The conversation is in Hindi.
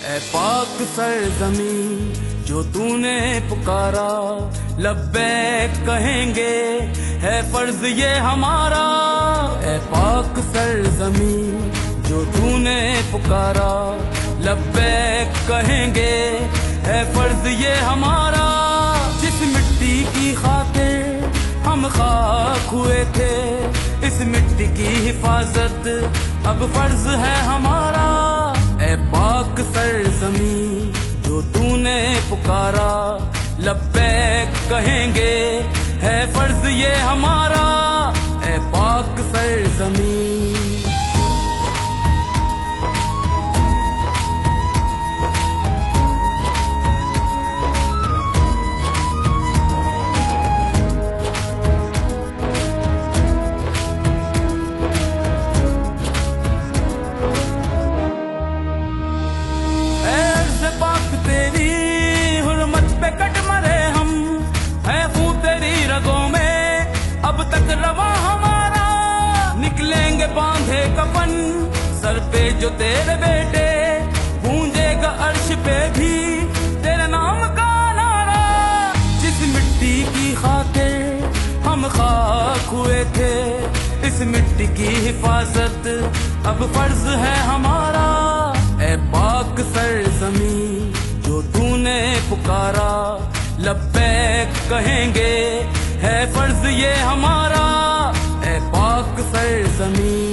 ऐ पाक सरज़मीं जो तूने पुकारा, लब्बैक कहेंगे है फर्ज ये हमारा। ऐ पाक सरज़मीं जो तूने पुकारा, लब्बैक कहेंगे है फर्ज ये हमारा। जिस मिट्टी की खातिर हम खाक हुए थे, इस मिट्टी की हिफाजत अब फर्ज है हमारा। ऐ पाक सरज़मीं जो तूने पुकारा, लब्बैक कहेंगे है फर्ज ये हमारा। ऐ पाक सरज़मीं। कट मरे हम है खून तेरी रगों में, अब तक रवा हमारा। निकलेंगे बांधे कफन सर पे जो तेरे बेटे, गूंजेगा अर्श पे भी तेरे नाम का नारा। जिस मिट्टी की खातिर हम खाक हुए थे, इस मिट्टी की हिफाजत अब फर्ज है हमारा। ऐ पाक सरज़मीं जो तूने पुकारा, लब्बैक कहेंगे है फर्ज ये हमारा। ऐ पाक सरज़मीं।